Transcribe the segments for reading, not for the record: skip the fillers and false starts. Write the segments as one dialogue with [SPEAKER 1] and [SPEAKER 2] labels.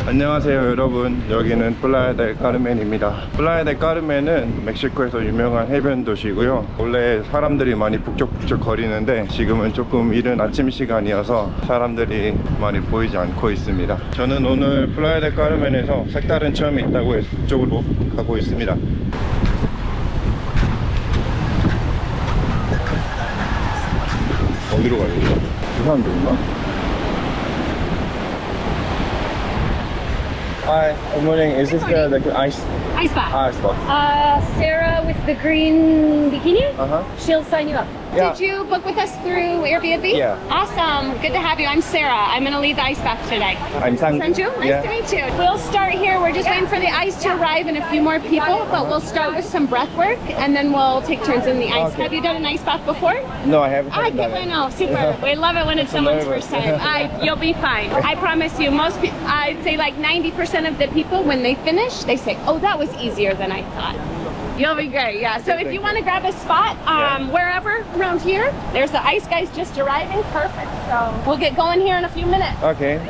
[SPEAKER 1] 안녕하세요 여러분, 여기는 플라야 델 카르멘입니다. 플라야 델 카르멘은 멕시코에서 유명한 해변 도시고요. 원래 사람들이 많이 북적북적 거리는데 지금은 조금 이른 아침 시간이어서 사람들이 많이 보이지 않고 있습니다. 저는 오늘 플라야 델 카르멘에서 색다른 체험이 있다고 해서 그쪽으로 가고 있습니다. 어디로 가야겠어? 그 사람들 있나? Hi, good morning. Is this the ice
[SPEAKER 2] Ice bath.
[SPEAKER 1] box?
[SPEAKER 2] Sarah with the green bikini.
[SPEAKER 1] Uh-huh.
[SPEAKER 2] She'll sign you up.
[SPEAKER 1] Yeah.
[SPEAKER 2] Did you book with us through Airbnb?
[SPEAKER 1] Yeah.
[SPEAKER 2] Awesome. Good to have you. I'm Sarah. I'm going to lead the ice bath today.
[SPEAKER 1] I'm
[SPEAKER 2] Sanju, nice to meet you. We'll start here. We're just waiting for the ice to arrive and a few more people, but we'll start with some breath work and then we'll take turns in the ice.
[SPEAKER 1] Okay.
[SPEAKER 2] Have you done an ice bath before?
[SPEAKER 1] No, I haven't.
[SPEAKER 2] I
[SPEAKER 1] done
[SPEAKER 2] can't
[SPEAKER 1] it.
[SPEAKER 2] know. Super. We love it when it's someone's
[SPEAKER 1] nervous.
[SPEAKER 2] first time. You'll be fine. I promise you. I'd say like 90% of the people, when they finish, they say, "Oh, that was easier than I thought." You'll be great. Yeah. So if you want to grab a spot, wherever around here, there's the ice guys just arriving. Perfect. So we'll get going here in a few minutes.
[SPEAKER 1] Okay.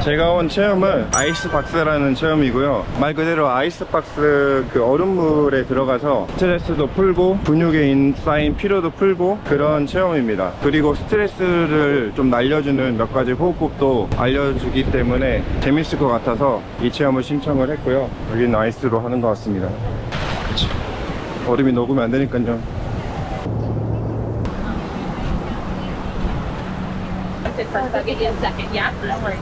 [SPEAKER 1] 제가 온 체험은 아이스박스라는 체험이고요. 말 그대로 아이스박스 그 얼음물에 들어가서 스트레스도 풀고 근육에 쌓인 피로도 풀고 그런 체험입니다. 그리고 스트레스를 좀 날려주는 몇 가지 호흡법도 알려주기 때문에 재밌을 것 같아서 이 체험을 신청을 했고요. 여기는 아이스로 하는 것 같습니다. 그치. 얼음이 녹으면 안 되니까요.
[SPEAKER 2] First, I'll give you a second. Yeah. No worries.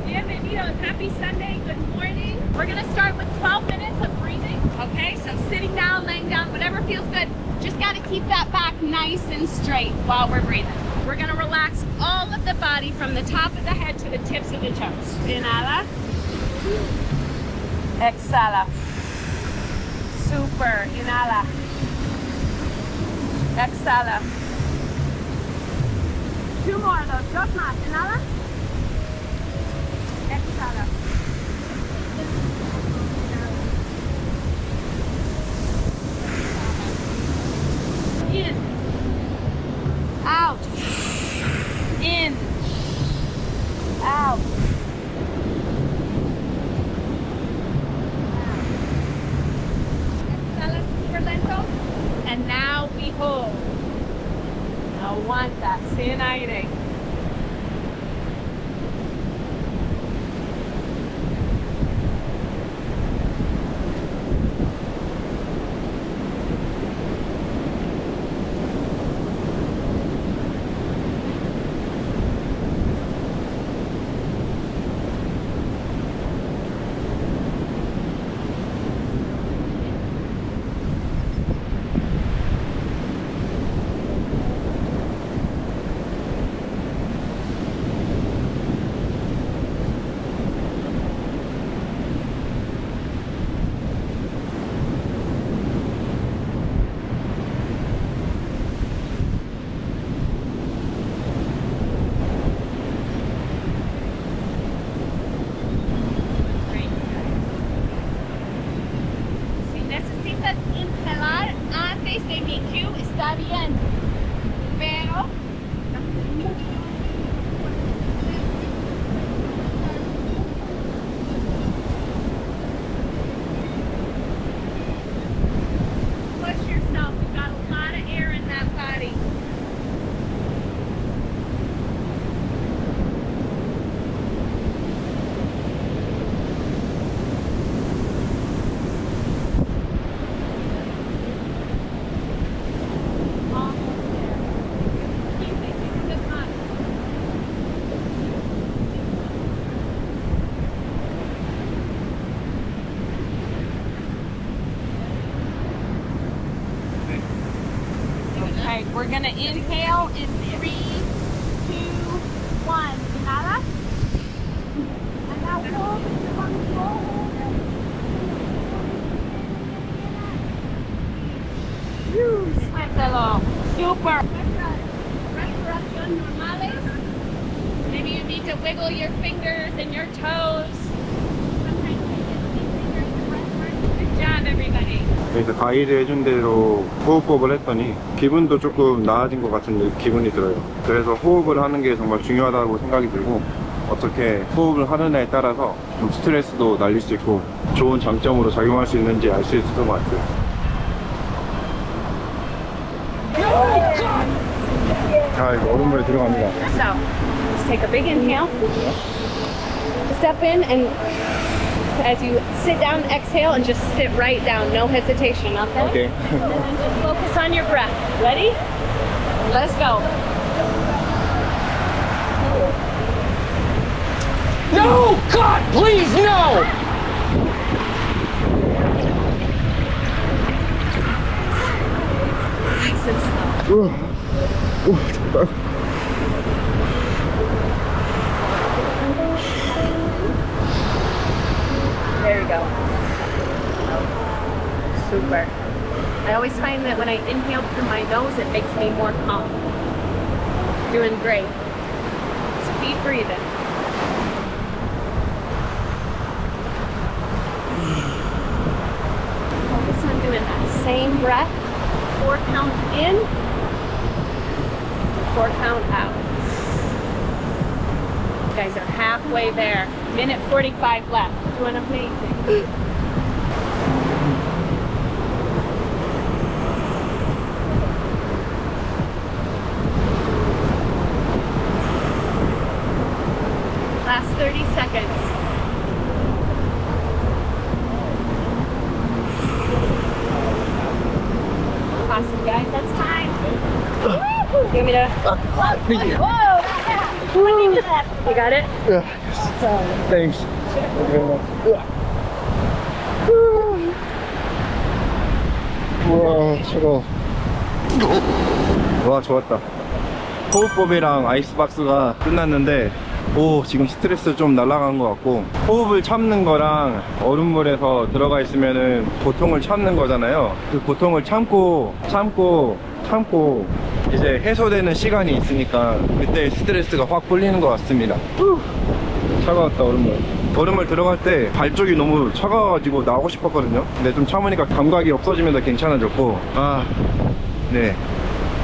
[SPEAKER 2] Bienvenidos. Happy Sunday. Good morning. We're going to start with 12 minutes of breathing. Okay, so sitting down, laying down, whatever feels good. Just got to keep that back nice and straight while we're breathing. We're going to relax all of the body from the top of the head to the tips of the toes. Inhala. Exhala. Super. Inhala. Exhala. Two more of those. Dos más. Inhala. Exhala. In. Out. In. Out. Exhala super lento. And now we hold. Aguanta, sin aire. Está bien, pero push yourself. We've got a lot of air in that body. Okay, we're gonna inhale in 3, 2, 1. Inhala. And now hold it, control it. Suéltalo. Super. Respiración normales. to wiggle your fingers and your toes. Good job, everybody.
[SPEAKER 1] 그래서 가이드 해준 대로 호흡법을 했더니 기분도 조금 나아진 것 같은 기분이 들어요. 그래서 호흡을 하는 게 정말 중요하다고 생각이 들고, 어떻게 호흡을 하느냐에 따라서 좀 스트레스도 날릴 수 있고 좋은 장점으로 작용할 수 있는지 알 수 있을 것 같아요. 자, 이거 얼음물에 들어갑니다.
[SPEAKER 2] So, just take a big inhale. Step in, and as you sit down, exhale, and just sit right down. No hesitation, okay?
[SPEAKER 1] 오케이.
[SPEAKER 2] And then just focus on your breath. Ready? Let's go.
[SPEAKER 3] No! God, please, no!
[SPEAKER 2] Nice and slow.
[SPEAKER 1] 덥다.
[SPEAKER 2] There you go. Super. I always find that when I inhale through my nose, it makes me more calm. Doing great. Just keep breathing. Focus on doing that same breath. 4 count in, 4 count out. You guys are halfway there. Minute 45 left. Doing amazing. Last 30 seconds. Awesome, guys. That's time. You want me to? Whoa! You got it?
[SPEAKER 1] Thanks. 우와, 차가워. 와, 좋았다. 호흡법이랑 아이스박스가 끝났는데, 오, 지금 스트레스 좀 날아간 것 같고, 호흡을 참는 거랑 얼음물에서 들어가 있으면은 고통을 참는 거잖아요. 그 고통을 참고 이제 해소되는 시간이 있으니까 그때 스트레스가 확 풀리는 것 같습니다. 차가웠다. 얼음물 들어갈 때 발쪽이 너무 차가워가지고 나오고 싶었거든요. 근데 좀 참으니까 감각이 없어지면서 괜찮아졌고, 네,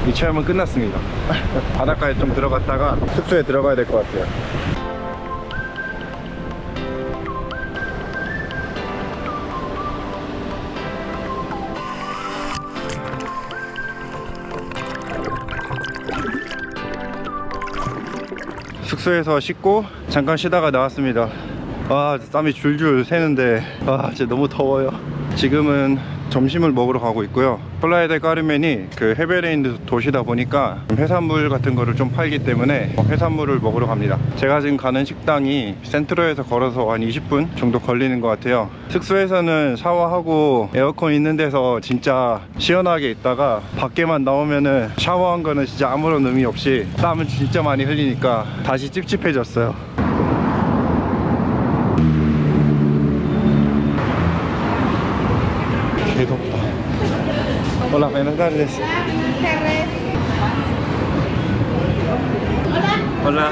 [SPEAKER 1] 이 체험은 끝났습니다. 바닷가에 좀 들어갔다가 숙소에 들어가야 될 것 같아요. 숙소에서 씻고 잠깐 쉬다가 나왔습니다. 땀이 줄줄 새는데 진짜 너무 더워요. 지금은 점심을 먹으러 가고 있고요. 플라야 델 까르멘이 그 해변에 있는 도시다 보니까 해산물 같은 거를 좀 팔기 때문에 해산물을 먹으러 갑니다. 제가 지금 가는 식당이 센트로에서 걸어서 한 20분 정도 걸리는 것 같아요. 숙소에서는 샤워하고 에어컨 있는 데서 진짜 시원하게 있다가 밖에만 나오면은 샤워한 거는 진짜 아무런 의미 없이 땀을 진짜 많이 흘리니까 다시 찝찝해졌어요. 덥다. Hola, buenas tardes. Hola,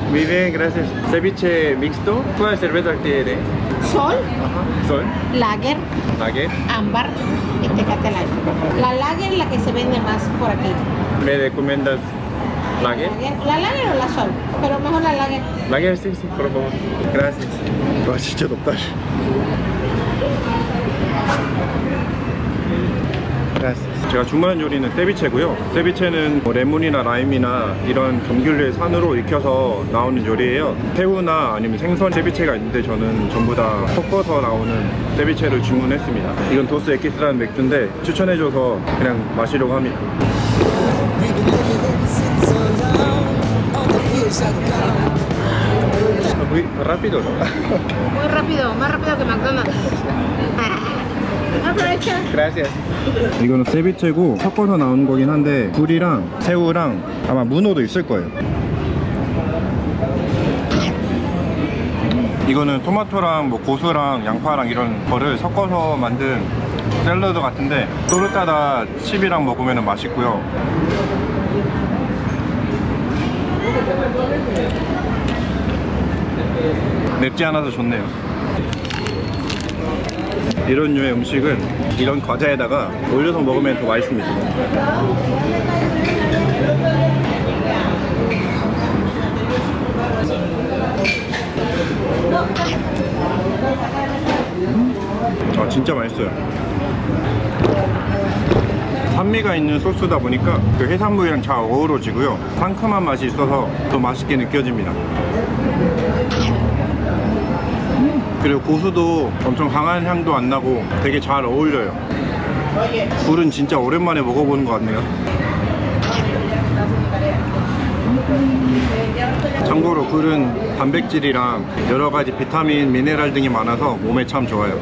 [SPEAKER 1] muy bien, gracias. Ceviche mixto, ¿cuál cerveza tiene?
[SPEAKER 4] Sol,
[SPEAKER 1] Sol,
[SPEAKER 4] Lager,
[SPEAKER 1] Lager.
[SPEAKER 4] Ámbar y Tecate Light. La Lager es la que se vende más por aquí.
[SPEAKER 1] ¿Me recomiendas Lager?
[SPEAKER 4] ¿La Lager o la Sol? Pero mejor la Lager.
[SPEAKER 1] Lager, sí, por favor. Gracias. 와, 진짜 덥다. 제가 주문한 요리는 세비체고요. 세비체는 레몬이나 라임이나 이런 견균류의 산으로 익혀서 나오는 요리예요. 새우나 아니면 생선 세비체가 있는데 저는 전부 다 섞어서 나오는 세비체를 주문했습니다. 이건 도스 에키스라는 맥주인데 추천해줘서 그냥 마시려고 합니다. Muy rápido, ¿no?
[SPEAKER 4] Muy rápido, más rápido que McDonald's. Aprovecha.
[SPEAKER 1] Gracias. 이거는 세비체고 섞어서 나오는 거긴 한데 굴이랑 새우랑 아마 문어도 있을 거예요. 이거는 토마토랑 뭐 고수랑 양파랑 이런 거를 섞어서 만든 샐러드 같은데 또르타다 칩이랑 먹으면 맛있고요. 맵지 않아서 좋네요. 이런 류의 음식은 이런 과자에다가 올려서 먹으면 더 맛있습니다. 아, 진짜 맛있어요. 산미가 있는 소스다 보니까 그 해산물이랑 잘 어우러지고요. 상큼한 맛이 있어서 더 맛있게 느껴집니다. 그리고 고수도 엄청 강한 향도 안 나고 되게 잘 어울려요. 굴은 진짜 오랜만에 먹어보는 것 같네요. 참고로 굴은 단백질이랑 여러 가지 비타민, 미네랄 등이 많아서 몸에 참 좋아요.